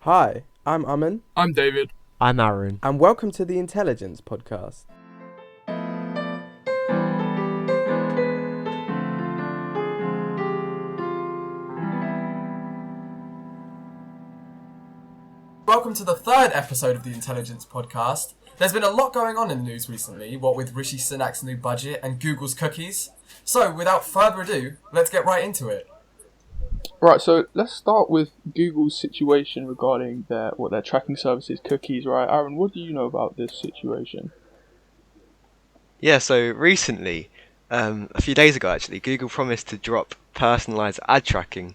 Hi, I'm Amin, I'm David. I'm Aaron. and welcome to the Intelli-Gents podcast. Welcome to the third episode of the Intelli-Gents podcast. There's been a lot going on in the news recently, what with Rishi Sunak's new budget and Google's cookies. So, without further ado, let's get right into it. Right, so let's start with Google's situation regarding their tracking services, cookies, right? Aaron, what do you know about this situation? Yeah, so recently, a few days ago actually, Google promised to drop personalized ad tracking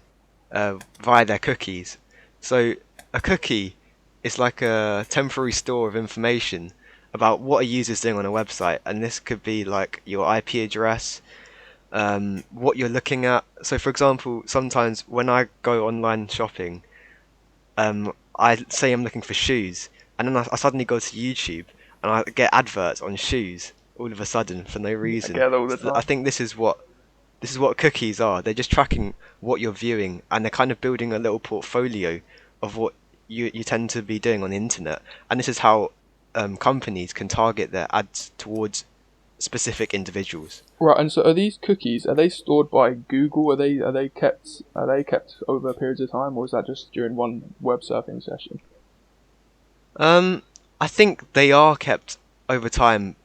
via their cookies. So a cookie is like a temporary store of information about what a user's doing on a website, and this could be like your IP address, what you're looking at. So for example, sometimes when I go online shopping, I say I'm looking for shoes, and then I suddenly go to YouTube and I get adverts on shoes all of a sudden for no reason. get all the So I time. think this is what cookies are. They're just tracking what you're viewing, and they're kind of building a little portfolio of what you tend to be doing on the internet. And this is how companies can target their ads towards specific individuals. Right, and so are these cookies, are they stored by Google? Are they kept over periods of time, or is that just during one web surfing session? I think they are kept over time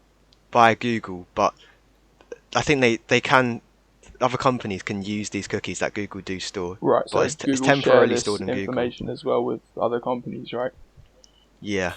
by Google, but I think they can. Other companies can use these cookies that Google do store, Right, so but it's Google share temporarily this stored in Google. information as well with other companies, right? Yeah.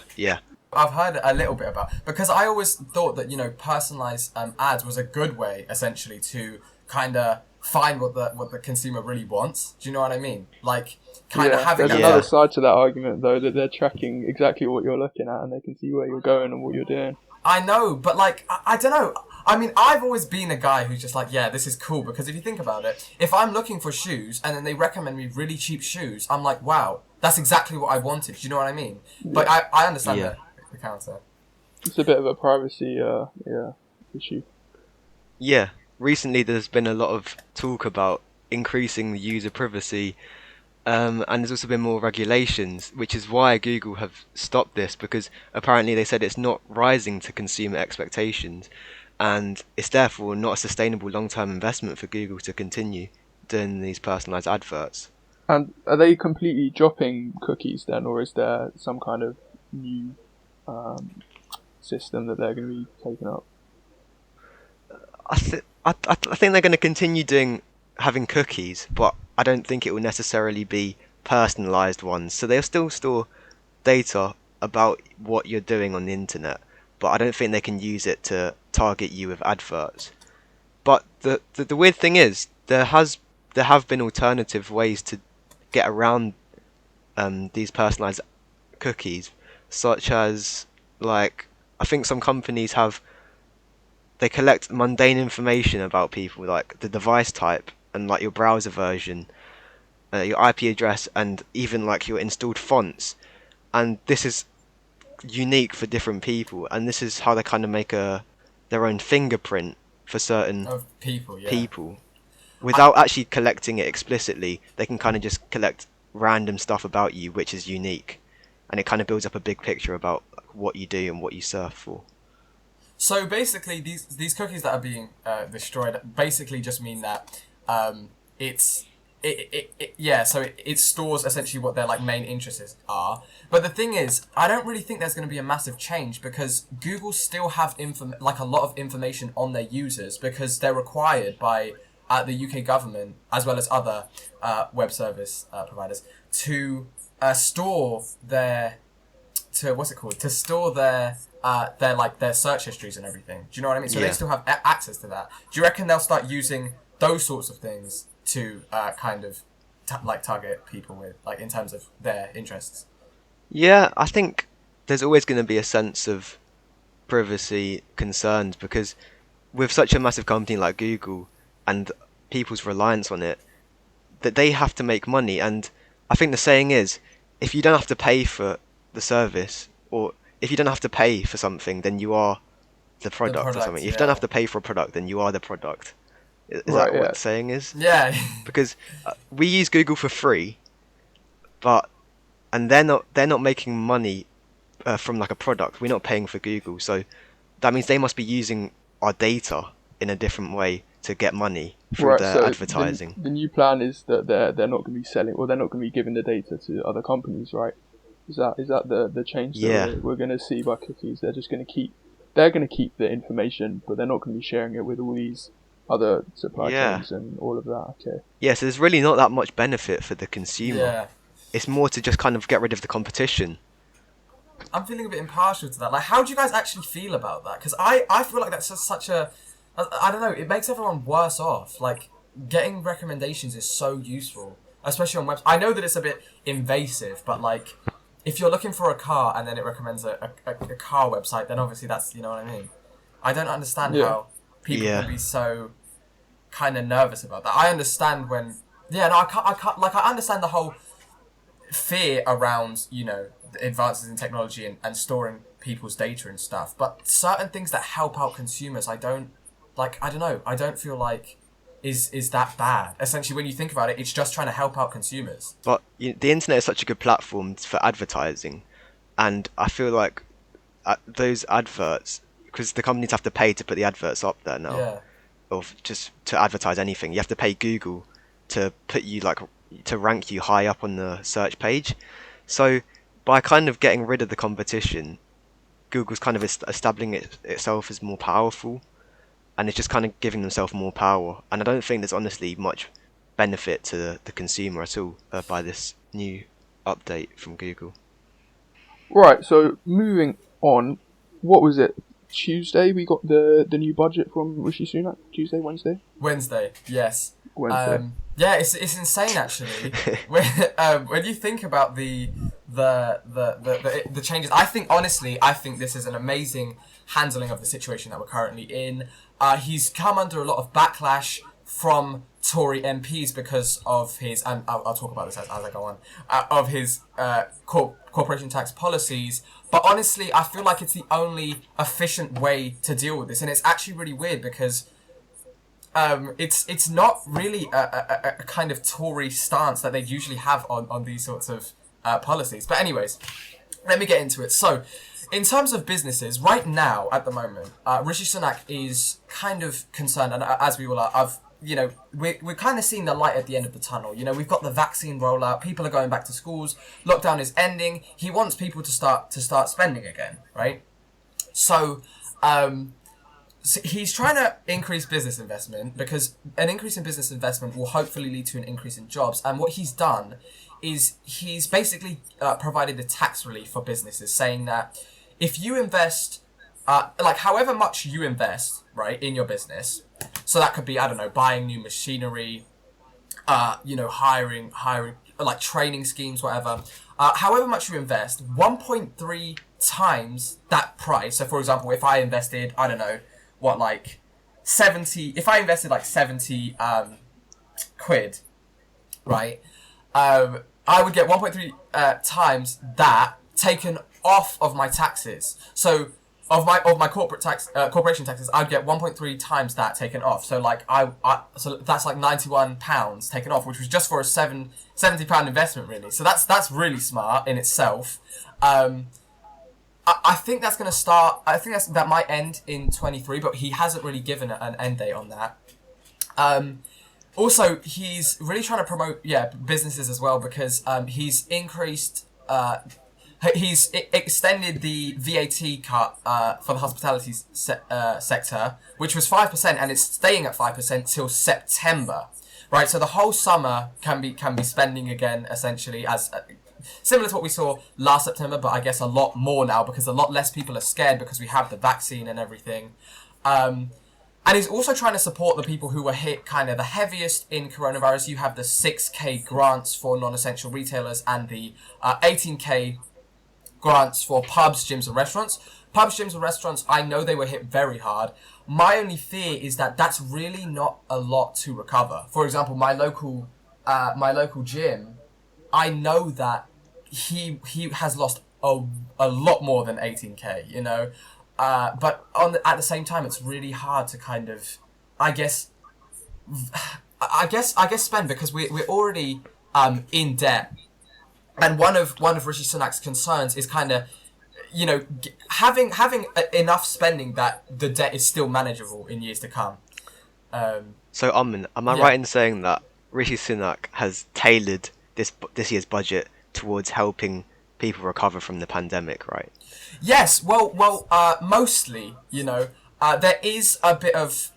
I've heard a little bit about, because I always thought that, personalized ads was a good way, essentially, to kind of find what the consumer really wants. Do you know what I mean? Like, kind of having there's that. another side to that argument though, that they're tracking exactly what you're looking at and they can see where you're going and what you're doing. I know, but like, I don't know. I mean, I've always been a guy who's just like, yeah, this is cool, because if you think about it, if I'm looking for shoes and then they recommend me really cheap shoes, I'm like, wow, that's exactly what I wanted. Do you know what I mean? Yeah. But I understand Yeah. the counter. It's a bit of a privacy issue. Yeah, recently there's been a lot of talk about increasing the user privacy, and there's also been more regulations, which is why Google have stopped this, because apparently they said it's not rising to consumer expectations, and it's therefore not a sustainable long-term investment for Google to continue doing these personalized adverts. And are they completely dropping cookies then, or is there some kind of new system that they're going to be taking up? I think they're going to continue having cookies, but I don't think it will necessarily be personalized ones. So they'll still store data about what you're doing on the internet, but I don't think they can use it to target you with adverts. But the weird thing is there have been alternative ways to get around these personalized cookies, such as, like, I think some companies they collect mundane information about people, like the device type and like your browser version, your IP address, and even like your installed fonts. And this is unique for different people, and this is how they kind of make their own fingerprint for certain Of people, yeah. people. Without actually collecting it explicitly, they can kind of just collect random stuff about you, which is unique, and it kind of builds up a big picture about what you do and what you surf for. So basically, these cookies that are being destroyed basically just mean that it stores essentially what their like main interests are. But the thing is, I don't really think there's going to be a massive change, because Google still have like a lot of information on their users, because they're required by the UK government, as well as other web service providers, to store their to store their search histories and everything. Do you know what I mean? So Yeah. they still have access to that. Do you reckon they'll start using those sorts of things to kind of target people with, like, in terms of their interests? Yeah, I think there's always going to be a sense of privacy concerns, because with such a massive company like Google and people's reliance on it, that they have to make money. And I think the saying is, if you don't have to pay for the service, or if you don't have to pay for something, then you are the product, or something. If you don't have to pay for a product, then you are the product. Is Right, that what yeah. the saying is? Yeah. Because we use Google for free, but and they're not making money from like a product. We're not paying for Google, so that means they must be using our data in a different way to get money through Right. their So advertising. the new plan is that they're not going to be selling, or they're not going to be giving the data to other companies, right? Is that the change that Yeah. we're going to see by cookies? They're just going to keep the information, but they're not going to be sharing it with all these other supply Yeah. chains and all of that. Okay. Yeah, so there's really not that much benefit for the consumer. Yeah. It's more to just kind of get rid of the competition. I'm feeling a bit impartial to that. Like, how do you guys actually feel about that? Because I feel like that's just such a... I don't know, it makes everyone worse off. Like, getting recommendations is so useful, especially on websites. I know that it's a bit invasive, but, like, if you're looking for a car and then it recommends a car website, then obviously that's, you know what I mean? I don't understand Yeah. how people Yeah. can be so kind of nervous about that. I understand when... Yeah, no, I can't... Like, I understand the whole fear around, you know, advances in technology and storing people's data and stuff, but certain things that help out consumers, I don't know, I don't feel like is that bad. Essentially, when you think about it, it's just trying to help out consumers. But the internet is such a good platform for advertising, and I feel like those adverts, because the companies have to pay to put the adverts up there now, Yeah. or just to advertise anything, you have to pay Google to put you to rank you high up on the search page. So by kind of getting rid of the competition, Google's kind of establishing itself as more powerful, and it's just kind of giving themselves more power. And I don't think there's honestly much benefit to the consumer at all by this new update from Google. Right. So moving on, what was it? Tuesday we got the new budget from Rishi Sunak. Tuesday, Wednesday, yes. Wednesday. Yeah, it's insane actually. When you think about the changes, I think this is an amazing handling of the situation that we're currently in. He's come under a lot of backlash from Tory MPs because of his, and I'll talk about this as I go on, of his corporation tax policies. But honestly, I feel like it's the only efficient way to deal with this, and it's actually really weird because it's not really a kind of Tory stance that they usually have on these sorts of policies. But anyways, let me get into it. So, in terms of businesses, right now, at the moment, Rishi Sunak is kind of concerned, and as we all are, we're kind of seeing the light at the end of the tunnel. You know, we've got the vaccine rollout, people are going back to schools, lockdown is ending, he wants people to start spending again, right? So he's trying to increase business investment because an increase in business investment will hopefully lead to an increase in jobs. And what he's done is he's basically provided a tax relief for businesses, saying that if you invest, however much you invest, right, in your business, so that could be, I don't know, buying new machinery, hiring, like training schemes, whatever. However much you invest, 1.3 times that price. So, for example, if I invested, I don't know, 70, if I invested 70 quid, right, I would get 1.3 times that taken off of my taxes. So of my corporation taxes, I'd get 1.3 times that taken off. So so that's like £91 taken off, which was just for a £70 investment, really. So that's really smart in itself. I think that's going to start. I think that might end in 23, but he hasn't really given an end date on that. Also, he's really trying to promote businesses as well because he's increased. He's extended the VAT cut for the hospitality sector, which was 5%, and it's staying at 5% till September. Right, so the whole summer can be spending again, essentially, as similar to what we saw last September, but I guess a lot more now because a lot less people are scared because we have the vaccine and everything. And he's also trying to support the people who were hit kind of the heaviest in coronavirus. You have the 6K grants for non-essential retailers and the 18K grants for pubs, gyms and restaurants. Pubs, gyms and restaurants, I know they were hit very hard. My only fear is that that's really not a lot to recover. For example, my local gym, I know that he has lost a lot more than 18K, you know. But at the same time, it's really hard to kind of, I guess spend because we're already in debt And one of Rishi Sunak's concerns is kind of, having enough spending that the debt is still manageable in years to come. So, am I right in saying that Rishi Sunak has tailored this year's budget towards helping people recover from the pandemic, right? Yes, mostly, there is a bit of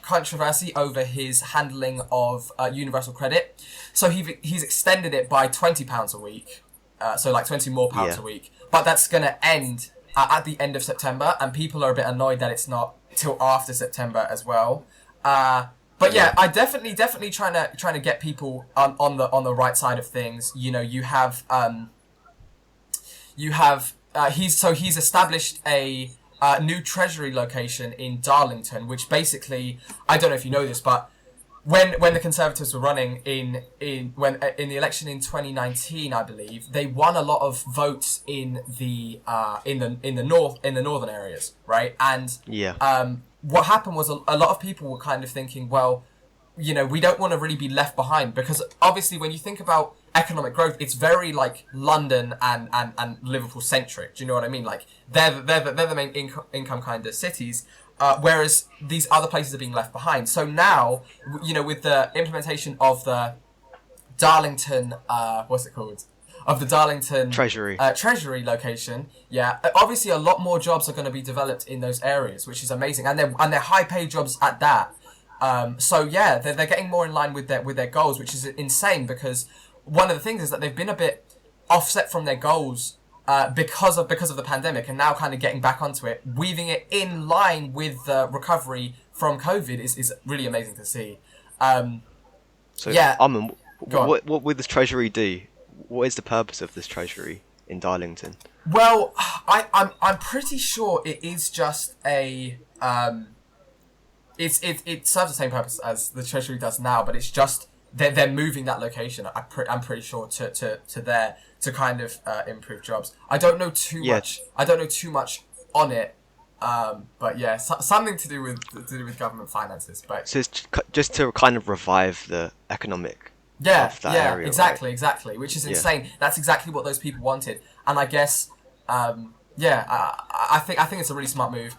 controversy over his handling of universal credit. So he's extended it by £20 a week, so like £20 more a week. But that's going to end at the end of September, and people are a bit annoyed that it's not till after September as well. But yeah, I definitely trying to get people on the right side of things. He's established a new treasury location in Darlington, which basically, I don't know if you know this, but when the Conservatives were running in the election in 2019, I believe they won a lot of votes in the northern areas, right? And what happened was a lot of people were kind of thinking, well, we don't want to really be left behind, because obviously when you think about economic growth, it's very like London and Liverpool centric. Do you know what I mean? Like they're the main income kind of cities, whereas these other places are being left behind. So now, with the implementation of the Darlington, of the Darlington Treasury location, obviously a lot more jobs are going to be developed in those areas, which is amazing, and they're high paid jobs at that. They're getting more in line with their goals, which is insane, because one of the things is that they've been a bit offset from their goals because of the pandemic, and now kind of getting back onto it, weaving it in line with the recovery from COVID is really amazing to see. What would this treasury do? What is the purpose of this treasury in Darlington? Well, I'm pretty sure it is just a it serves the same purpose as the treasury does now, but it's just they're moving that location. I'm pretty sure to there to kind of improve jobs. I don't know too much. I don't know too much on it. But yeah, something to do with government finances. But so it's just to kind of revive the economic. Area, exactly, which is insane. That's exactly what those people wanted, and I guess, I think it's a really smart move,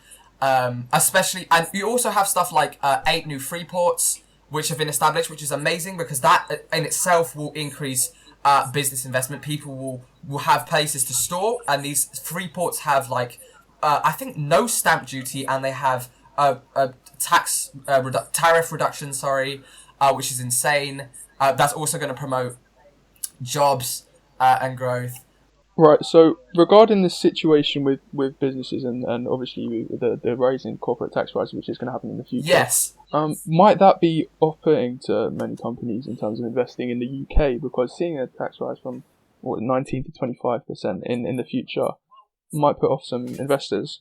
especially, and you also have stuff like 8 new free ports which have been established, which is amazing, because that in itself will increase business investment. People will have places to store, and these free ports have like I think no stamp duty, and they have a tariff reduction, which is insane. That's also going to promote jobs and growth. Right, so regarding the situation with businesses and obviously the raising corporate tax rises, which is going to happen in the future. Yes. Might that be off-putting to many companies in terms of investing in the UK? Because seeing a tax rise from 19 to 25% in the future might put off some investors.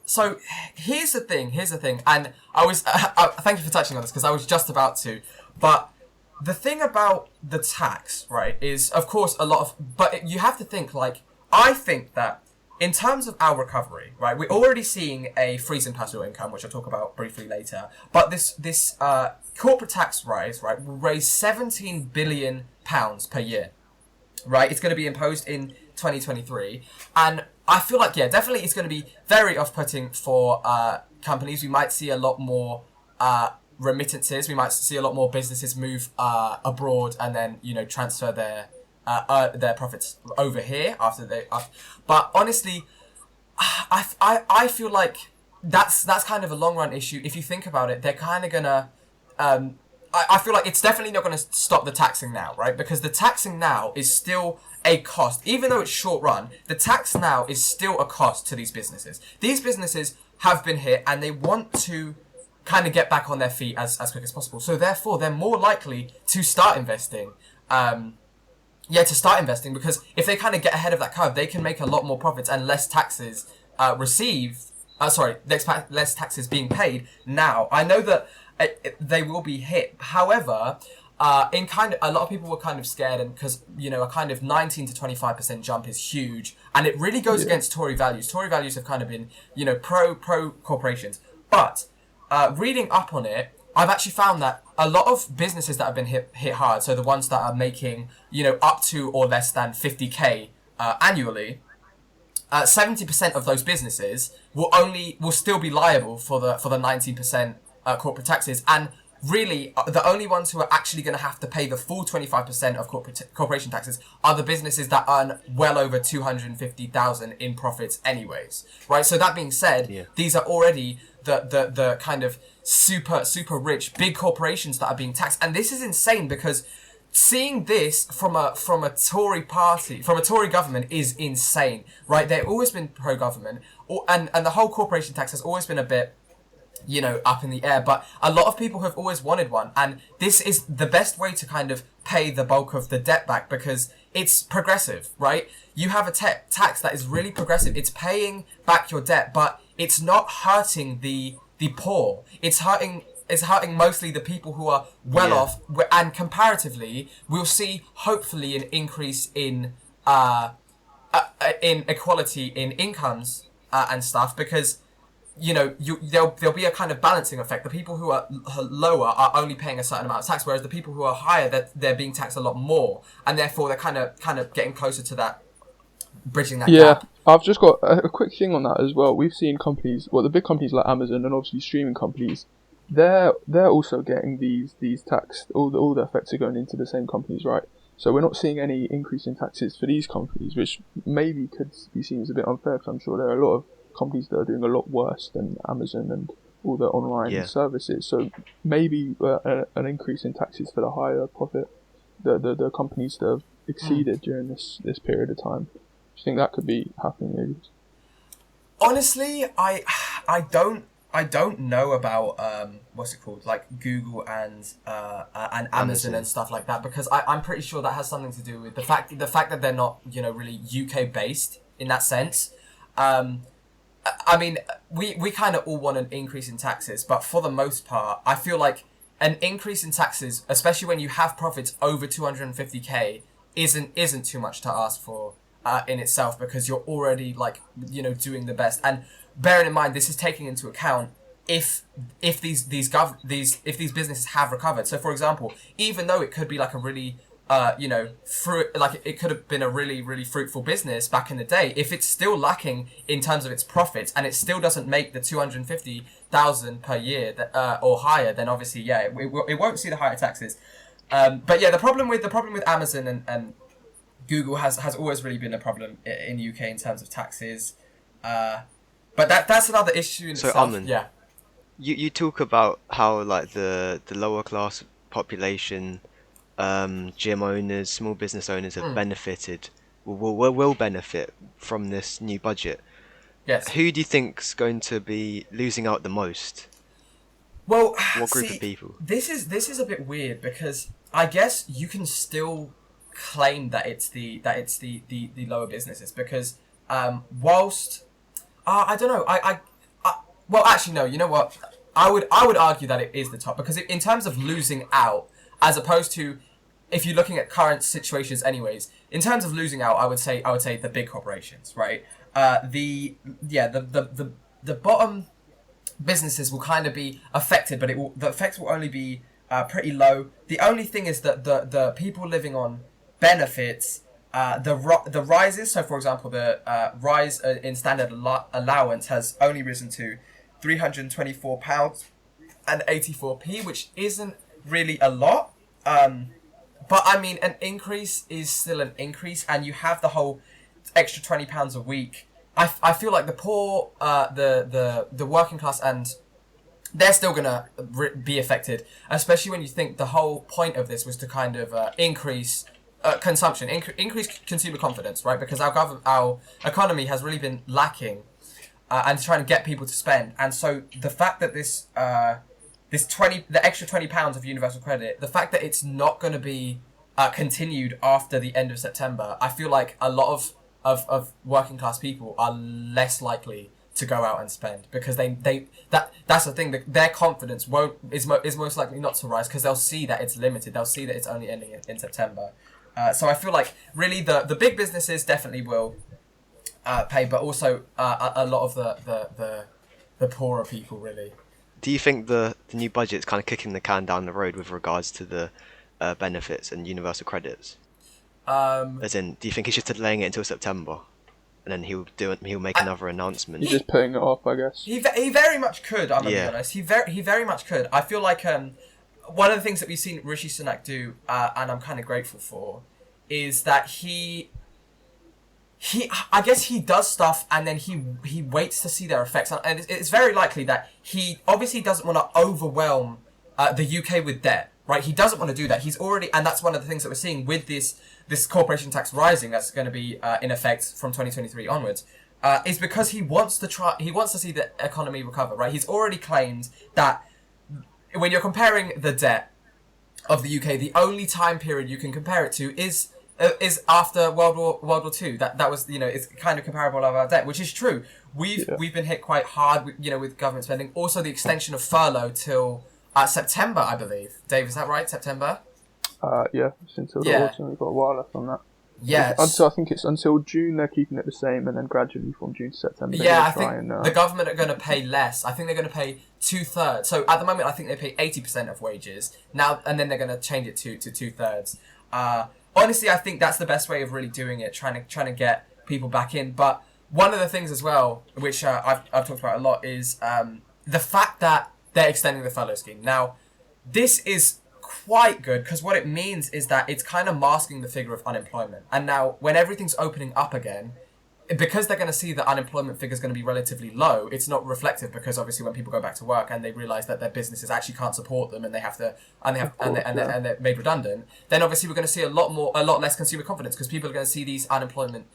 So here's the thing, and I was thank you for touching on this, because I was just about to, but the thing about the tax, right, is of course but you have to think, like, I think that in terms of our recovery, right, we're already seeing a freeze in personal income, which I'll talk about briefly later, but this corporate tax rise, right, will raise £17 billion per year, right? It's going to be imposed in 2023, and I feel like, definitely it's going to be very off-putting for companies. We might see a lot more remittances. We might see a lot more businesses move abroad and then transfer their profits over here after they. But honestly, I feel like that's kind of a long run issue. If you think about it, they're kind of gonna. I feel like it's definitely not going to stop the taxing now, right? Because the taxing now is still a cost, even though it's short run. The tax now is still a cost to these businesses. These businesses have been hit, and they want to kind of get back on their feet as quick as possible. So therefore, they're more likely to start investing. Because if they kind of get ahead of that curve, they can make a lot more profits and less taxes less taxes being paid now. I know that they will be hit. However, a lot of people were kind of scared, and because a kind of 19 to 25% jump is huge, and it really goes against Tory values. Tory values have kind of been pro corporations, but reading up on it, I've actually found that a lot of businesses that have been hit hard, so the ones that are making, up to or less than 50k annually, 70% of those businesses will still be liable for the 19% corporate taxes, and really the only ones who are actually going to have to pay the full 25% of corporation taxes are the businesses that earn well over 250,000 in profits anyways, right? So that being said, these are already the kind of super rich big corporations that are being taxed, and this is insane because seeing this from a Tory party, from a Tory government, is insane, right? They've always been pro-government, and the whole corporation tax has always been a bit, up in the air, but a lot of people have always wanted one, and this is the best way to kind of pay the bulk of the debt back because it's progressive, right? You have a tax that is really progressive. It's paying back your debt, but it's not hurting the poor. It's hurting mostly the people who are well off, and comparatively, we'll see hopefully an increase in equality in incomes and stuff, because there'll be a kind of balancing effect. The people who are lower are only paying a certain amount of tax, whereas the people who are higher, they're being taxed a lot more, and therefore they're kind of getting closer to that, bridging that gap. I've just got a quick thing on that as well. We've seen companies, the big companies like Amazon and obviously streaming companies, they're also getting these taxed. All the effects are going into the same companies, right? So we're not seeing any increase in taxes for these companies, which maybe could be seen as a bit unfair, because I'm sure there are a lot of companies that are doing a lot worse than Amazon and all the online services. So maybe an increase in taxes for the higher profit, the companies that have exceeded during this period of time. Do you think that could be happening? Maybe? Honestly, I don't know about what's it called, like Google and Amazon and stuff like that, because I'm pretty sure that has something to do with the fact that they're not really UK based in that sense. I mean, we kind of all want an increase in taxes, but for the most part, I feel like an increase in taxes, especially when you have profits over 250k, isn't too much to ask for in itself, because you're already doing the best. And bearing in mind, this is taking into account if these businesses have recovered. So, for example, even though it could be like a really it could have been a really, really fruitful business back in the day, if it's still lacking in terms of its profits and it still doesn't make the 250,000 per year or higher, then obviously, it won't see the higher taxes. But the problem with Amazon and Google has always really been a problem in the UK in terms of taxes. But that's another issue in itself. Aman, you talk about how the lower class population, gym owners, small business owners have benefited, will benefit from this new budget. Yes. Who do you think's going to be losing out the most? Well, what group of people? This is a bit weird, because I guess you can still claim that it's the lower businesses, because whilst I don't know, well, actually no, you know what, I would argue that it is the top, because in terms of losing out, as opposed to, if you're looking at current situations anyways, in terms of losing out, I would say the big corporations, right? The bottom businesses will kind of be affected, but the effects will only be pretty low. The only thing is that the people living on benefits, the rises. So, for example, the rise in standard allowance has only risen to £324 and 84p, which isn't really a lot. But I mean, an increase is still an increase, and you have the whole extra £20 a week. I feel like the poor, the working class, and they're still gonna be affected, especially when you think the whole point of this was to kind of increase consumption, increase consumer confidence, right? Because our economy has really been lacking, and trying to get people to spend. And so the fact that the extra £20 of universal credit, the fact that it's not going to be continued after the end of September, I feel like a lot of working class people are less likely to go out and spend, because that's the thing, that their confidence is most likely not to rise, because they'll see that it's limited, they'll see that it's only ending in September. So I feel like really the big businesses definitely will pay, but also a lot of the poorer people really do you think the new budget's kind of kicking the can down the road with regards to the benefits and universal credits? As in, do you think he's just delaying it until September, and then he'll make another announcement? He's just putting it off, I guess. He very much could. I'm gonna be honest. He very much could. I feel like one of the things that we've seen Rishi Sunak do, and I'm kind of grateful for, is that he I guess he does stuff and then he waits to see their effects, and it's very likely that he obviously doesn't want to overwhelm the UK with debt, right? He doesn't want to do that. He's already, and that's one of the things that we're seeing with this corporation tax rising that's going to be in effect from 2023 onwards, is because he wants to see the economy recover, right? He's already claimed that when you're comparing the debt of the UK, the only time period you can compare it to is after World War II. That was, it's kind of comparable of our debt, which is true. We've been hit quite hard, with government spending. Also, the extension of furlough till September, I believe. Dave, is that right? September? Yeah, it's until the autumn. We've got a while left on that. Yeah. I think it's until June they're keeping it the same, and then gradually from June to September. Yeah, I think the government are going to pay less. I think they're going to pay 2/3. So at the moment, I think they pay 80% of wages now, and then they're going to change it to 2/3. Honestly, I think that's the best way of really doing it, trying to get people back in. But one of the things as well, which I've talked about a lot, is the fact that they're extending the furlough scheme. Now, this is quite good because what it means is that it's kind of masking the figure of unemployment. And now, when everything's opening up again, because they're going to see the unemployment figure is going to be relatively low, it's not reflective, because obviously when people go back to work and they realise that their businesses actually can't support them and they're made redundant, then obviously we're going to see a lot less consumer confidence, because people are going to see these unemployment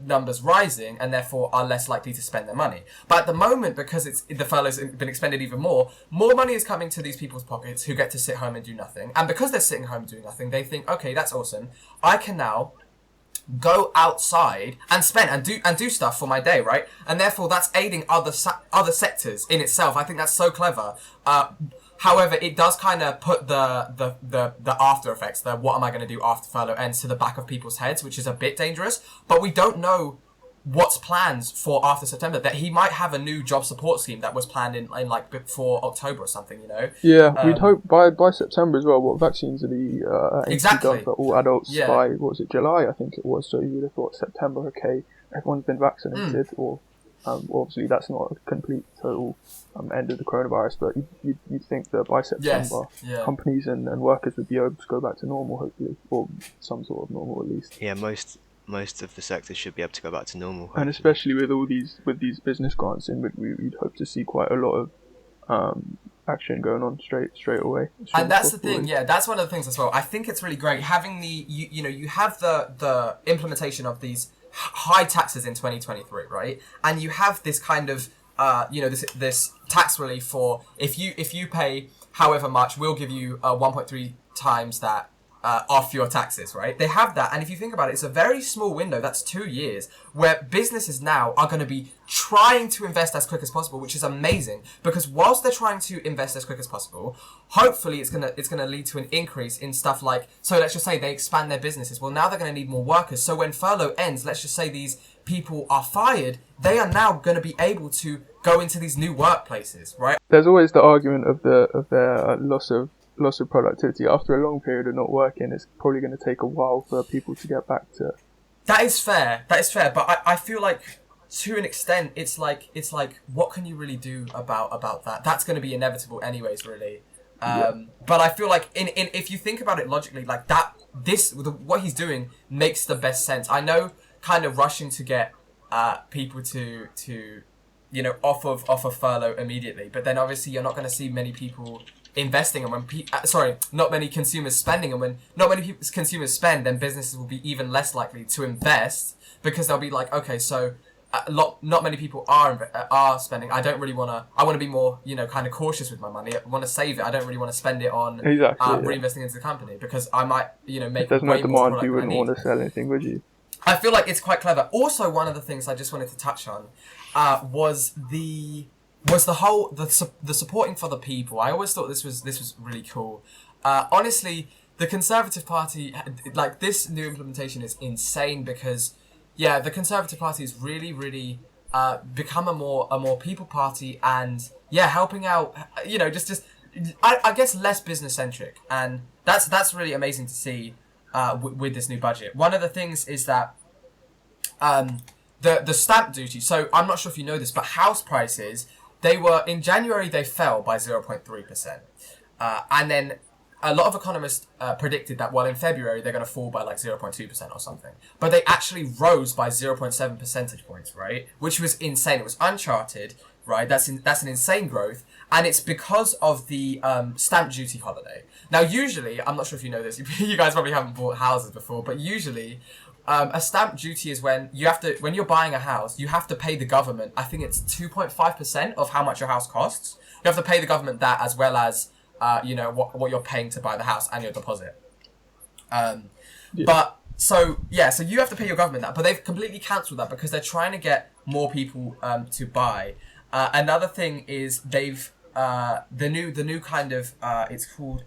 numbers rising and therefore are less likely to spend their money. But at the moment, because the furlough's been expended even more money is coming to these people's pockets who get to sit home and do nothing. And because they're sitting home doing nothing, they think, okay, that's awesome. I can now go outside and spend and do stuff for my day, right? And therefore that's aiding other sectors in itself. I think that's so clever. However, it does kind of put the after effects, the what am I going to do after furlough ends, to the back of people's heads, which is a bit dangerous. But we don't know what's plans for after September. That he might have a new job support scheme that was planned in like before October or something, Yeah, we'd hope by September as well. What vaccines are the exactly done for all adults by, what was it, July, I think it was. So you would have thought September, okay, everyone's been vaccinated, or obviously that's not a complete total end of the coronavirus, but you'd think that by September, companies and workers would be able to go back to normal, hopefully, or some sort of normal at least. Yeah, most of the sectors should be able to go back to normal. Hopefully. And especially with these business grants in, we'd hope to see quite a lot of action going on straight away. And that's the thing, that's one of the things as well. I think it's really great having you have the implementation of these high taxes in 2023, right? And you have this kind of this tax relief for if you pay however much, we'll give you 1.3 times that off your taxes, right? They have that, and if you think about it, it's a very small window. That's 2 years where businesses now are going to be trying to invest as quick as possible, which is amazing, because whilst they're trying to invest as quick as possible, hopefully it's gonna lead to an increase in stuff like, so let's just say they expand their businesses. Well, now they're going to need more workers. So when furlough ends, let's just say these people are fired, they are now going to be able to go into these new workplaces, right? There's always the argument of their loss of productivity after a long period of not working. It's probably going to take a while for people to get back to. That is fair, but I feel like to an extent it's like what can you really do about that? That's going to be inevitable anyways, really. But I feel like in if you think about it logically, like that, what he's doing makes the best sense. I know, kind of rushing to get people to off of furlough immediately, but then obviously you're not going to see many people investing, and when not many consumers spending, and when not many consumers spend, then businesses will be even less likely to invest, because they'll be like, okay, so not many people are spending. I don't really want to. I want to be more, kind of cautious with my money. I want to save it. I don't really want to spend it on reinvesting into the company, because I might, make. If there's no demand, you wouldn't want to sell anything, would you? I feel like it's quite clever. Also, one of the things I just wanted to touch on was the whole the supporting for the people. I always thought this was really cool. Honestly, the Conservative Party, like, this new implementation is insane, because the Conservative Party is really, really become a more people party, and helping out. Just I guess less business centric, and that's really amazing to see with this new budget. One of the things is that the stamp duty. So I'm not sure if you know this, but house prices, they were in January, they fell by 0.3%, and then a lot of economists predicted that, well, in February they're going to fall by like 0.2% or something, but they actually rose by 0.7 percentage points, right? Which was insane. It was uncharted, right? That's an insane growth, and it's because of the stamp duty holiday. Now, usually, I'm not sure if you know this, you guys probably haven't bought houses before, but usually a stamp duty is when you're buying a house, you have to pay the government, I think it's 2.5% of how much your house costs. You have to pay the government that, as well as what you're paying to buy the house and your deposit. But so you have to pay your government that, but they've completely cancelled that because they're trying to get more people to buy. Another thing is they've the new kind of it's called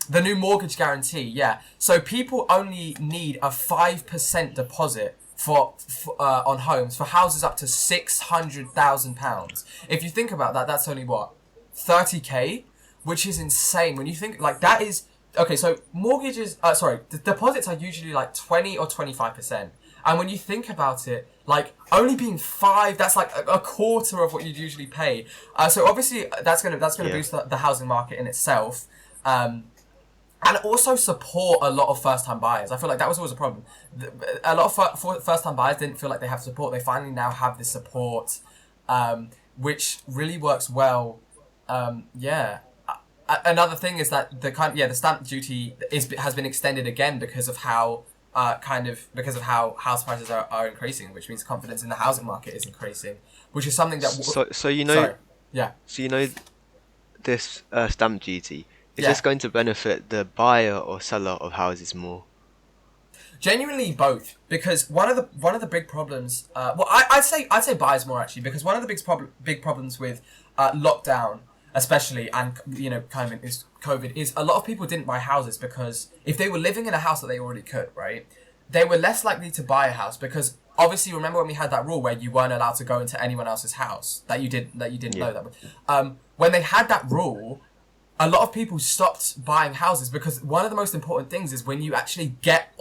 the new mortgage guarantee. Yeah, so people only need a 5% deposit for on homes for houses up to £600,000. If you think about that, that's only what, 30k, which is insane when you think like that is okay. So mortgages, the deposits are usually like 20 or 25%, and when you think about it, like only being 5, that's like a quarter of what you'd usually pay. So obviously that's gonna boost the housing market in itself. And also support a lot of first-time buyers. I feel like that was always a problem. A lot of first-time buyers didn't feel like they have support. They finally now have this support, which really works well. Another thing is that the stamp duty has been extended again because of how house prices are increasing, which means confidence in the housing market is increasing, which is something that. This stamp duty. Is this going to benefit the buyer or seller of houses more? Genuinely both, because one of the big problems. I'd say buyers more actually, because one of the big problems with lockdown, especially, and kind of is COVID, is a lot of people didn't buy houses because if they were living in a house that they already could, right, they were less likely to buy a house because obviously remember when we had that rule where you weren't allowed to go into anyone else's house that you didn't know that. When they had that rule, a lot of people stopped buying houses because one of the most important things is when you actually get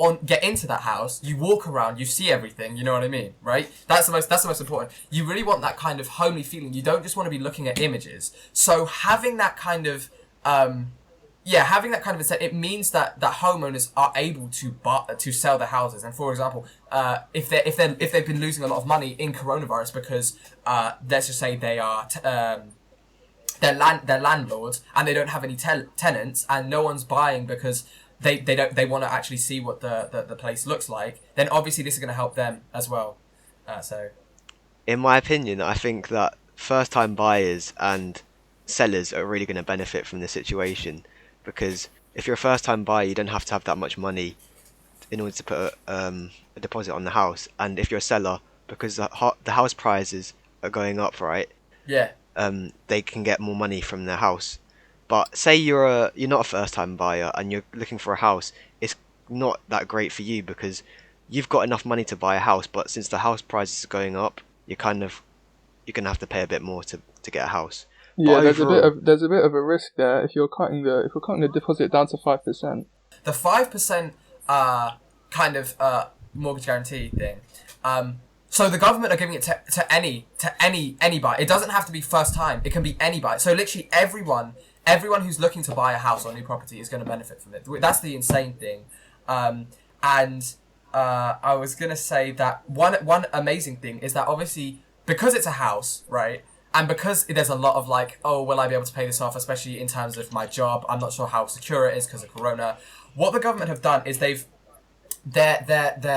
into that house, you walk around, you see everything, you know what I mean, right? That's the most important. You really want that kind of homely feeling. You don't just want to be looking at images. So having that kind of incentive, it means that homeowners are able to sell their houses. And for example, if they've been losing a lot of money in coronavirus because let's just say they are they're landlords and they don't have any tenants and no one's buying because they want to actually see what the place looks like, then obviously this is going to help them as well. In my opinion, I think that first time buyers and sellers are really going to benefit from the situation, because if you're a first time buyer, you don't have to have that much money in order to put a deposit on the house, and if you're a seller, because the house prices are going up, right? Yeah. They can get more money from their house. But say you're not a first time buyer and you're looking for a house, it's not that great for you because you've got enough money to buy a house, but since the house prices are going up, you're gonna have to pay a bit more to get a house. Yeah, there's a bit of a risk there if we're cutting the deposit down to 5%. The 5% kind of mortgage guarantee thing. So the government are giving it to any buyer. It doesn't have to be first time. It can be any buyer. So literally everyone who's looking to buy a house or a new property is going to benefit from it. That's the insane thing. I was going to say that one amazing thing is that obviously because it's a house, right? And because there's a lot of like, oh, will I be able to pay this off? Especially in terms of my job. I'm not sure how secure it is because of Corona. What the government have done is their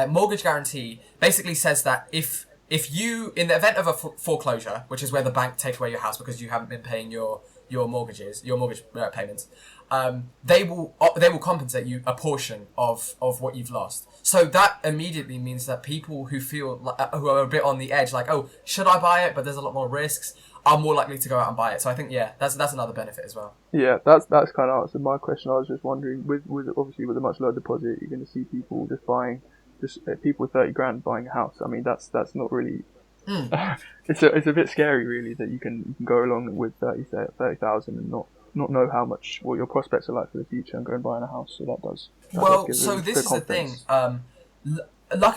mortgage guarantee basically says that if you, in the event of a foreclosure, which is where the bank take away your house because you haven't been paying your mortgage payments, they will compensate you a portion of what you've lost. So that immediately means that people who feel who are a bit on the edge, like, oh, should I buy it? But there's a lot more risks, are more likely to go out and buy it. So I think that's another benefit as well. Yeah, that's kind of answered my question. I was just wondering, with obviously with a much lower deposit, you're going to see people just buying just people with 30 grand buying a house. I mean, that's not really. It's a bit scary, really, that you can go along with 30,000 and not know what your prospects are like for the future and go and buy a house. So that does. So this is the thing.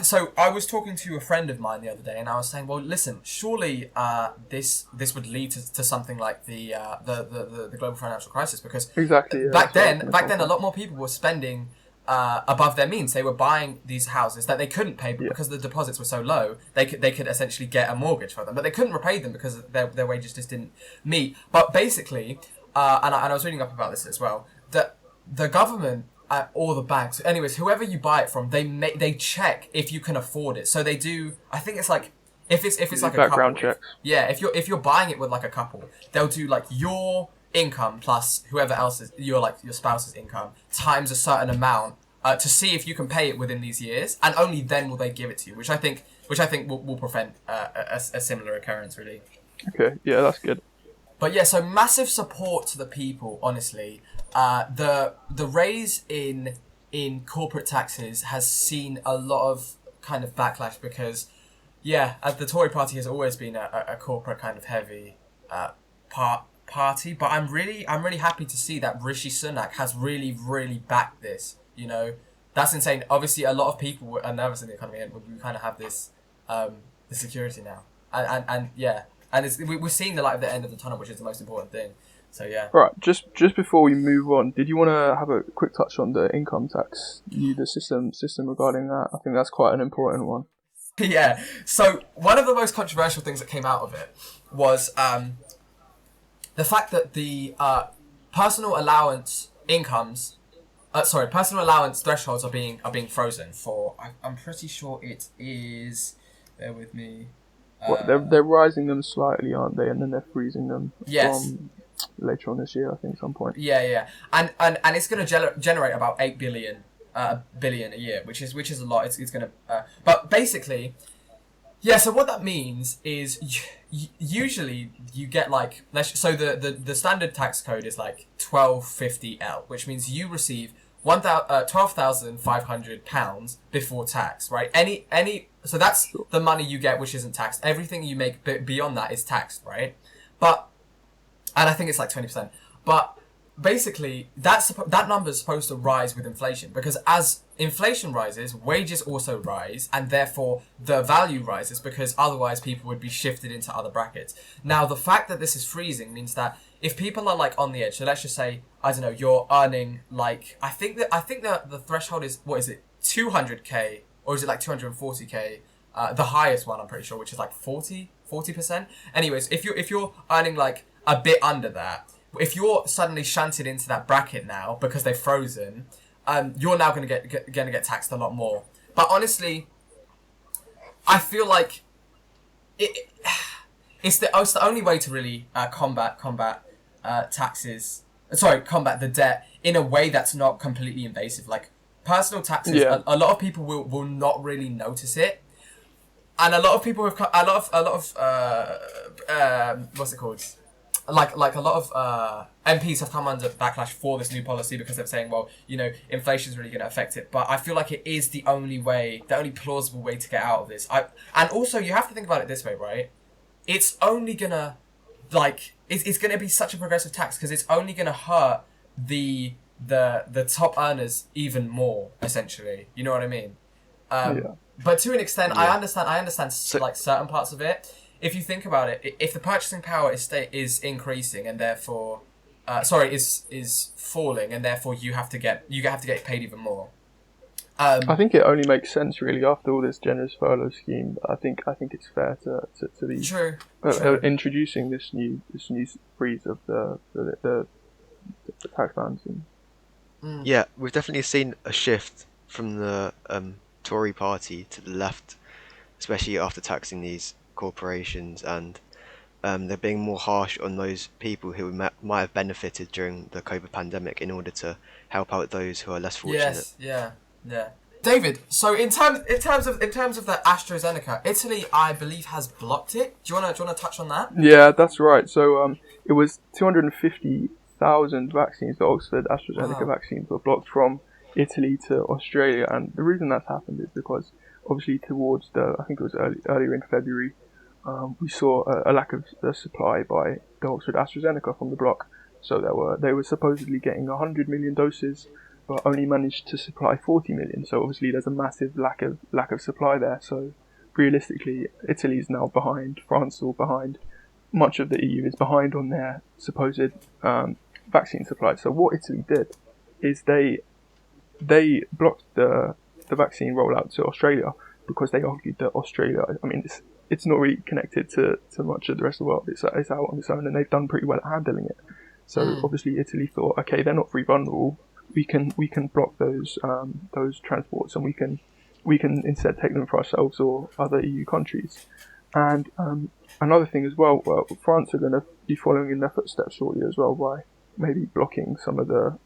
So I was talking to a friend of mine the other day, and I was saying, well, listen, surely this would lead to something like the global financial crisis, because exactly back then a lot more people were spending above their means. They were buying these houses that they couldn't pay, but because the deposits were so low, they could essentially get a mortgage for them, but they couldn't repay them because their wages just didn't meet. But basically, and I was reading up about this as well, that the government or the banks, anyways, whoever you buy it from, they check if you can afford it. So they do. I think it's like if it's like a background couple. checks. If you're buying it with like a couple, they'll do like your income plus whoever else's your spouse's income times a certain amount to see if you can pay it within these years, and only then will they give it to you, which I think will prevent a similar occurrence, really. Okay, yeah, that's good. But yeah, so massive support to the people, honestly. The raise in corporate taxes has seen a lot of kind of backlash because, the Tory party has always been a corporate kind of heavy party. But I'm really happy to see that Rishi Sunak has really, really backed this. You know, that's insane. Obviously, a lot of people are nervous in the economy, and we kind of have this the security now, and we're seeing the light at the end of the tunnel, which is the most important thing. So yeah. Right. Just before we move on, did you want to have a quick touch on the income tax, the system regarding that? I think that's quite an important one. Yeah. So one of the most controversial things that came out of it was the fact that the personal allowance thresholds are being frozen for. I'm pretty sure it is. Bear with me. They're rising them slightly, aren't they? And then they're freezing them. Yes. From later on this year, I think, at some point. Yeah. And it's going to generate about 8 billion a year, which is a lot. It's going to. But basically, yeah. So what that means is usually you get like the standard tax code is like 1250L, which means you receive £12,500 before tax, right? So that's the money you get, which isn't taxed. Everything you make beyond that is taxed, right? And I think it's like 20%. But basically, that number is supposed to rise with inflation, because as inflation rises, wages also rise, and therefore the value rises, because otherwise people would be shifted into other brackets. Now, the fact that this is freezing means that if people are like on the edge, so let's just say, I don't know, you're earning like, I think the threshold is, what is it, 200k, or is it like 240k? The highest one, I'm pretty sure, which is like 40%. Anyways, if you're earning like a bit under that, if you're suddenly shunted into that bracket now because they've frozen, you're now going to get taxed a lot more. But honestly, I feel like it's the only way to really combat taxes. Combat the debt in a way that's not completely invasive. Like personal taxes, a lot of people will not really notice it, and a lot of people have what's it called? Like a lot of MPs have come under backlash for this new policy because they're saying, well, you know, inflation is really going to affect it. But I feel like it is the only plausible way to get out of this. And also you have to think about it this way, right? It's only gonna it's gonna be such a progressive tax because it's only gonna hurt the top earners even more, essentially. You know what I mean? But to an extent, I understand like certain parts of it. If you think about it, if the purchasing power is increasing and therefore, is falling and therefore you have to get paid even more. I think it only makes sense really after all this generous furlough scheme. I think it's fair to be true. Introducing this new freeze of the tax balancing. Yeah, we've definitely seen a shift from the Tory party to the left, especially after taxing these corporations, and they're being more harsh on those people who might have benefited during the COVID pandemic in order to help out those who are less fortunate. Yes, yeah. David, so in terms of the AstraZeneca, Italy, I believe, has blocked it. Do you wanna touch on that? Yeah, that's right. So it was 250,000 vaccines, the Oxford AstraZeneca vaccines, were blocked from Italy to Australia, and the reason that's happened is because obviously towards I think it was earlier in February, we saw a lack of supply by the Oxford AstraZeneca from the bloc. So they were supposedly getting 100 million doses, but only managed to supply 40 million. So obviously there's a massive lack of supply there. So realistically, Italy is now behind. France is all behind. Much of the EU is behind on their supposed vaccine supply. So what Italy did is they blocked the vaccine rollout to Australia because they argued that Australia, I mean, it's not really connected to much of the rest of the world. It's out on its own, and they've done pretty well at handling it. So obviously Italy thought, okay, they're not free vulnerable. We can block those transports, and we can instead take them for ourselves or other EU countries. And another thing as well, France are going to be following in their footsteps shortly as well by maybe blocking some of the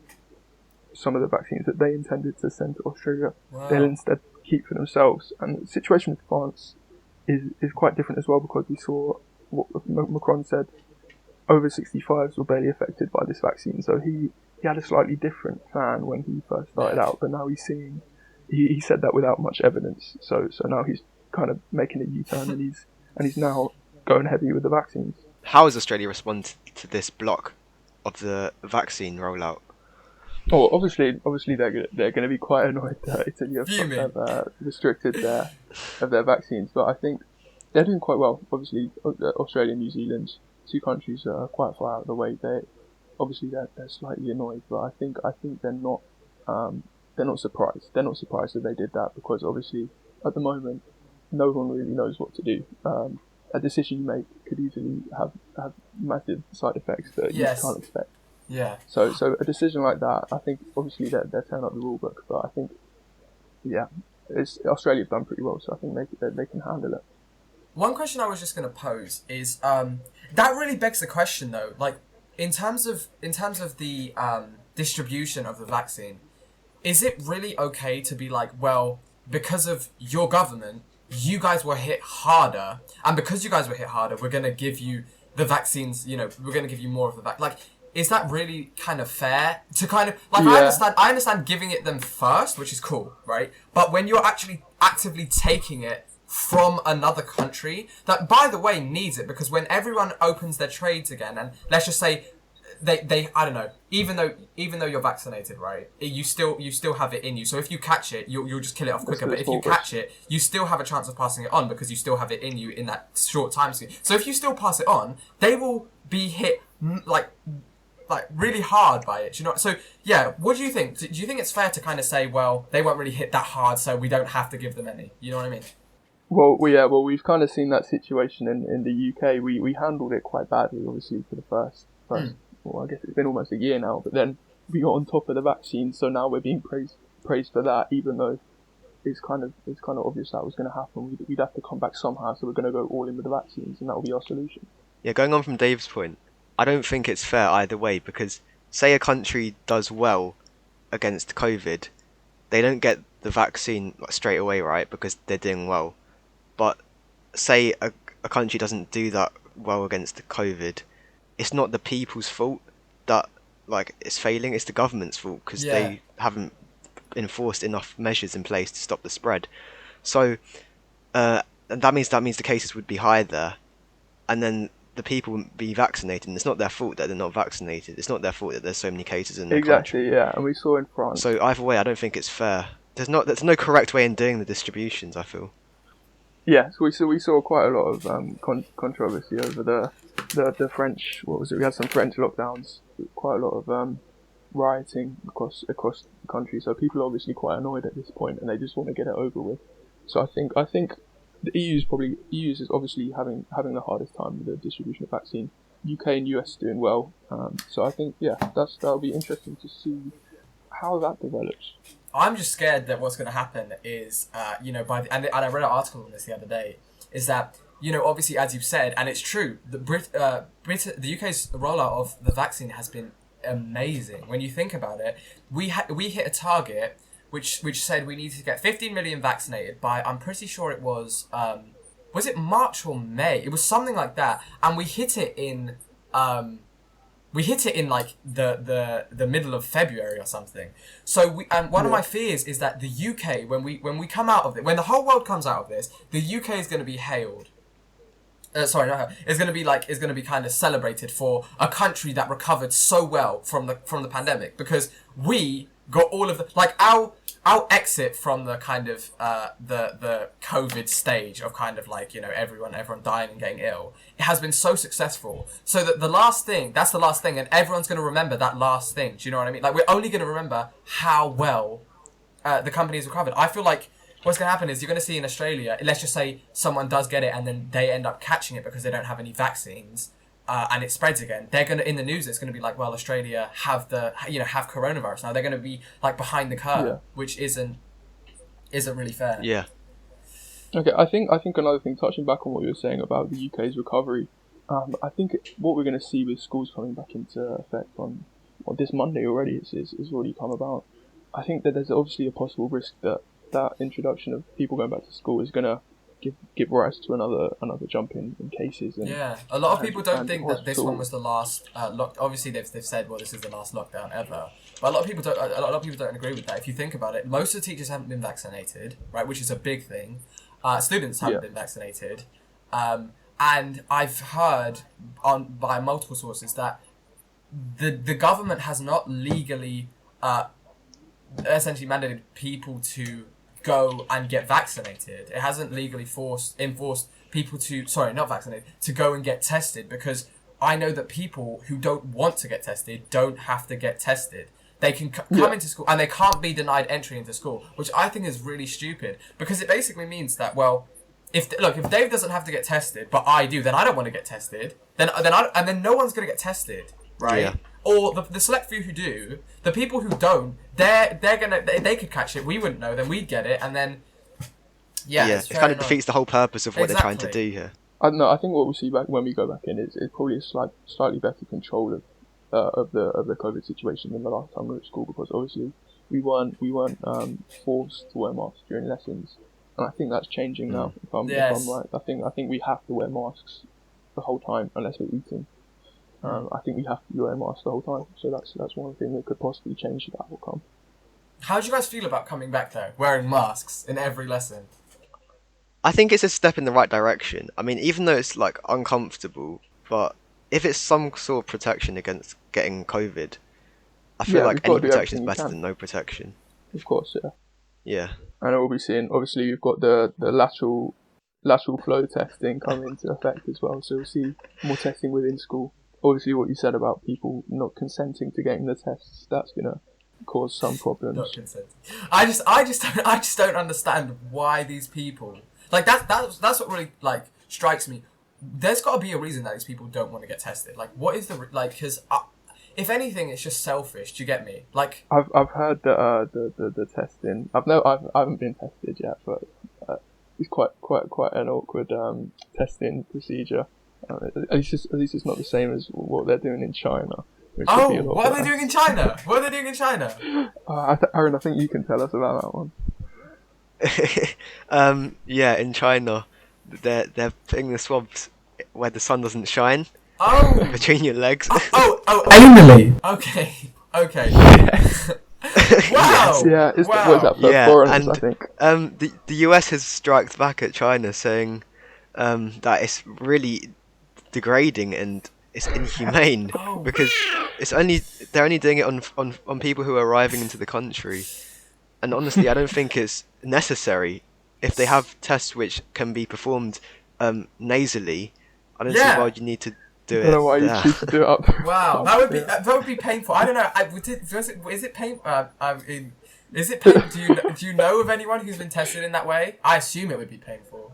vaccines that they intended to send to Australia. Wow. They'll instead keep for themselves. And the situation with France is quite different as well, because we saw what Macron said. Over 65s were barely affected by this vaccine, so he had a slightly different plan when he first started out, but now he's seeing, he said that without much evidence, so now he's kind of making a U-turn, and he's now going heavy with the vaccines. How has Australia responded to this block of the vaccine rollout? Oh, obviously they're going to be quite annoyed that Italy have restricted their vaccines, but I think they're doing quite well. Obviously, Australia and New Zealand, two countries are quite far out of the way. They're slightly annoyed, but I think they're not surprised. They're not surprised that they did that, because obviously at the moment no one really knows what to do. A decision you make could easily have massive side effects that you can't expect. Yeah. So a decision like that, I think obviously they're tearing up the rule book, but I think Australia have done pretty well, so I think they can handle it. One question I was just going to pose is that really begs the question though, like in terms of the distribution of the vaccine, is it really okay to be like, well, because of your government, you guys were hit harder, and because you guys were hit harder, we're going to give you the vaccines, we're going to give you more of the vaccine. Like, is that really kind of fair to kind of, like, I understand giving it them first, which is cool, right? But when you're actually actively taking it from another country that, by the way, needs it, because when everyone opens their trades again, and let's just say they I don't know, even though you're vaccinated, right, you still have it in you. So if you catch it, you'll just kill it off quicker. But if you catch it, you still have a chance of passing it on, because you still have it in you in that short time scale. So if you still pass it on, they will be hit like really hard by it, So yeah, what do you think? Do you think it's fair to kind of say, well, they won't really hit that hard, so we don't have to give them any? You know what I mean? Well, we've kind of seen that situation in the UK. We handled it quite badly, obviously, for the first. Well, I guess it's been almost a year now, but then we got on top of the vaccine, so now we're being praised for that, even though it's kind of obvious that was going to happen. We'd have to come back somehow, so we're going to go all in with the vaccines, and that will be our solution. Yeah, going on from Dave's point, I don't think it's fair either way, because say a country does well against COVID, they don't get the vaccine straight away, right, because they're doing well. But say a country doesn't do that well against the COVID, it's not the people's fault that it's failing, it's the government's fault, because they haven't enforced enough measures in place to stop the spread. So and that means the cases would be high there, and then the people wouldn't be vaccinated, and it's not their fault that they're not vaccinated. It's not their fault that there's so many cases in their country. Exactly, yeah, and we saw in France. So either way, I don't think it's fair. There's no correct way in doing the distributions, I feel. Yeah, so we saw quite a lot of controversy over the French. What was it? We had some French lockdowns. Quite a lot of rioting across the country. So people are obviously quite annoyed at this point, and they just want to get it over with. So I think the EU is obviously having the hardest time with the distribution of vaccine. UK and US doing well. So I think that'll be interesting to see how that develops. I'm just scared that what's going to happen is, and I read an article on this the other day, is that, obviously, as you've said, and it's true, the UK's rollout of the vaccine has been amazing. When you think about it, we hit a target which said we needed to get 15 million vaccinated by, I'm pretty sure it was it March or May? It was something like that, and we hit it in We hit it in like the middle of February or something. So one of my fears is that the UK, when we come out of it, when the whole world comes out of this, the UK is going to be hailed. It's going to be kind of celebrated for a country that recovered so well from the pandemic, because we got all of the, like, our exit from the kind of the COVID stage of kind of like, you know, everyone dying and getting ill. It has been so successful, so that that's the last thing, and everyone's going to remember that last thing. Do you know what I mean? Like, we're only going to remember how well the company's recovered. I feel like what's going to happen is you're going to see in Australia, let's just say someone does get it and then they end up catching it because they don't have any vaccines, and it spreads again. They're going to, in the news, it's going to be like, well, Australia have coronavirus now. They're going to be like behind the curve, which isn't really fair. Yeah. Okay, I think another thing, touching back on what you were saying about the UK's recovery, I think what we're going to see with schools coming back into effect on this Monday already is already come about. I think that there's obviously a possible risk that introduction of people going back to school is going to give rise to another jump in cases. And, a lot of people don't think that this one was the last obviously they've said, well, this is the last lockdown ever. But a lot of people don't agree with that. If you think about it, most of the teachers haven't been vaccinated, right, which is a big thing. Students haven't been vaccinated. And I've heard by multiple sources that the government has not legally essentially mandated people to go and get vaccinated. It hasn't legally enforced people to go and get tested, because I know that people who don't want to get tested don't have to get tested. They can come into school and they can't be denied entry into school, which I think is really stupid, because it basically means that, well, if Dave doesn't have to get tested, but I do, then I don't want to get tested. Then no one's going to get tested, right? Yeah. Or the select few who do, the people who don't, they could catch it. We wouldn't know. Then we'd get it, and then it kind of defeats the whole purpose of what they're trying to do here. I don't know. I think what we'll see back when we go back in is probably a slightly better control of the COVID situation than the last time we were at school, because obviously we weren't forced to wear masks during lessons, and I think that's changing now. If I'm right, I think we have to wear masks the whole time unless we're eating. I think we have to wear masks the whole time, so that's one thing that could possibly change that outcome. How do you guys feel about coming back though, wearing masks in every lesson? I think it's a step in the right direction. I mean, even though it's like uncomfortable, but if it's some sort of protection against getting COVID, I feel like any protection is better than no protection. Of course, yeah. Yeah. And we'll be seeing, obviously, you've got the lateral flow testing coming into effect as well, so we'll see more testing within school. Obviously, what you said about people not consenting to getting the tests, that's gonna cause some problems. Not consenting. I just don't understand why these people, like, that's what really like strikes me. There's got to be a reason that these people don't want to get tested. Like, what is because if anything, it's just selfish. Do you get me? Like, I've heard the testing. I haven't been tested yet, but it's quite an awkward testing procedure. At least it's not the same as what they're doing in China. What are they doing in China? What are they doing in China? Aaron, I think you can tell us about that one. In China, they're putting the swabs where the sun doesn't shine. Between your legs. Anally. Okay. Wow. Yeah. What is that for foreigners? I think. The US has struck back at China, saying that it's really degrading and it's inhumane because they're only doing it on people who are arriving into the country. And honestly, I don't think it's necessary. If they have tests which can be performed nasally, I don't see why you need to do it. I don't know why you choose to do it up. Wow, that would be painful. I don't know. Is it painful? Is it painful? Do you know of anyone who's been tested in that way? I assume it would be painful.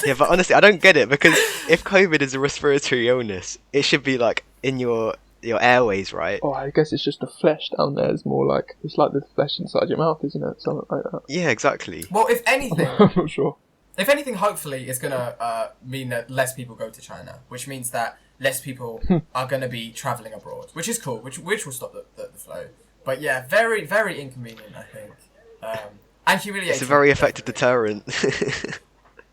Yeah, but honestly, I don't get it, because if COVID is a respiratory illness, it should be like in your airways, right? Oh, I guess it's just the flesh down there. It's more like the flesh inside your mouth, isn't it? Something like that. Yeah, exactly. Well, if anything, I'm not sure. If anything, hopefully, it's gonna mean that less people go to China, which means that less people are gonna be traveling abroad, which is cool, which will stop the flow. But yeah, very, very inconvenient, I think, and humiliating. It's a very effective deterrent.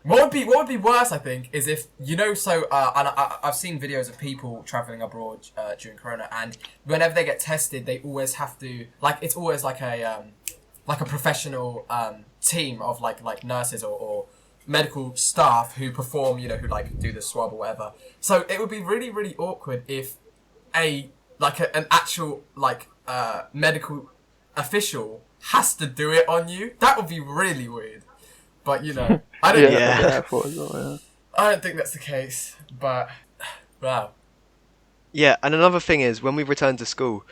What would be worse, I think, is if and I've seen videos of people traveling abroad during Corona, and whenever they get tested, they always have to it's always like a professional team of like nurses or medical staff who perform, who do the swab or whatever. So it would be really really awkward if an actual medical official has to do it on you. That would be really weird. But I don't. Yeah, I thought as well, yeah. I don't think that's the case. But wow. Yeah, and another thing is, when we returned to school,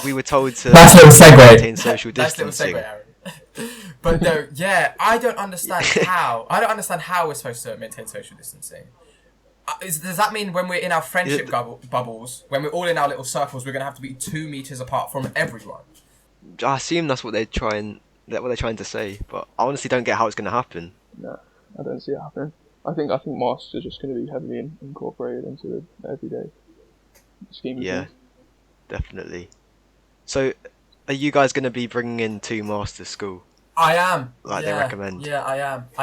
we were told to Nice little segue. maintain social Nice little distancing. segue, Aaron. But no, yeah, I don't understand how. I don't understand how we're supposed to maintain social distancing. Does that mean when we're in our friendship bubbles, when we're all in our little circles, we're gonna have to be 2 meters apart from everyone? I assume that's what they're trying to say, but I honestly don't get how it's going to happen. No, I don't see it happening. I think masks are just going to be heavily incorporated into the everyday scheme of things. Definitely. So, are you guys going to be bringing in 2 masks to school? I am. They recommend. Yeah, I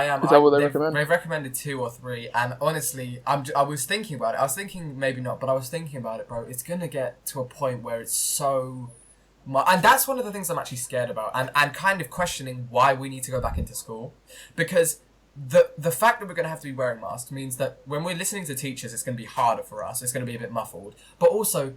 am. Is that what they recommend? They've recommended 2 or 3, and honestly, I was thinking about it. I was thinking maybe not, but I was thinking about it, bro. It's gonna get to a point where it's so. And that's one of the things I'm actually scared about, and kind of questioning why we need to go back into school, because the fact that we're going to have to be wearing masks means that when we're listening to teachers, it's going to be harder for us. It's going to be a bit muffled, but also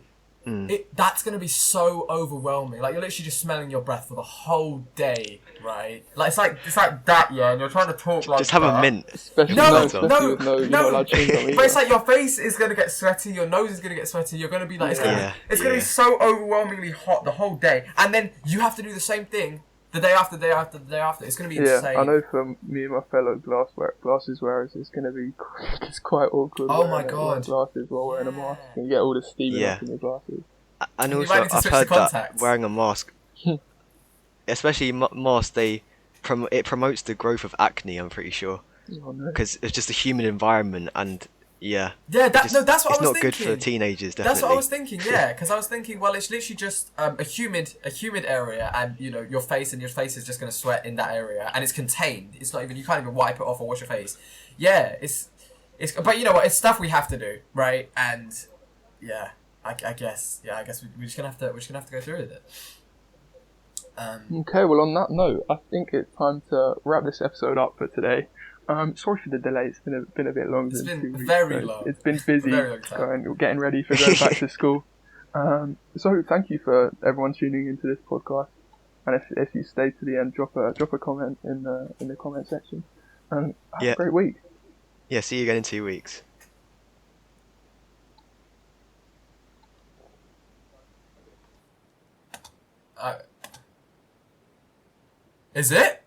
that's going to be so overwhelming. Like, you're literally just smelling your breath for the whole day, right? It's like that, yeah. And you're trying to talk like just have a mint. Especially no, you're not allowed chewing gum either. but it's like your face is gonna get sweaty, your nose is gonna get sweaty. You're gonna be like, it's gonna be so overwhelmingly hot the whole day, and then you have to do the same thing the day after, the day after, the day after. It's gonna be insane. Yeah, I know for me and my fellow glasses wearers, it's gonna be it's quite awkward. Oh my god! Glasses while wearing a mask, and you get all the steaming up in your glasses. And you also, might need to I've switch heard to that contacts. wearing a mask, especially masks, it promotes the growth of acne. I'm pretty sure, because it's just a humid environment, and that's what I was thinking. It's not good for teenagers. Definitely. That's what I was thinking. Yeah, because I was thinking, well, it's literally just a humid area, and your face is just gonna sweat in that area, and it's contained. It's not even, you can't even wipe it off or wash your face. Yeah, it's but you know what? It's stuff we have to do, right? And yeah. I guess we're just gonna have to go through with it. Okay, well on that note, I think it's time to wrap this episode up for today. Sorry for the delay. It's been a bit longer. It's than been 2 weeks, very so long. It's been busy. Very long time. Getting ready for going back to school. So thank you for everyone tuning into this podcast. And if you stay to the end, drop a comment in the comment section. And have a great week. Yeah, see you again in 2 weeks. Is it?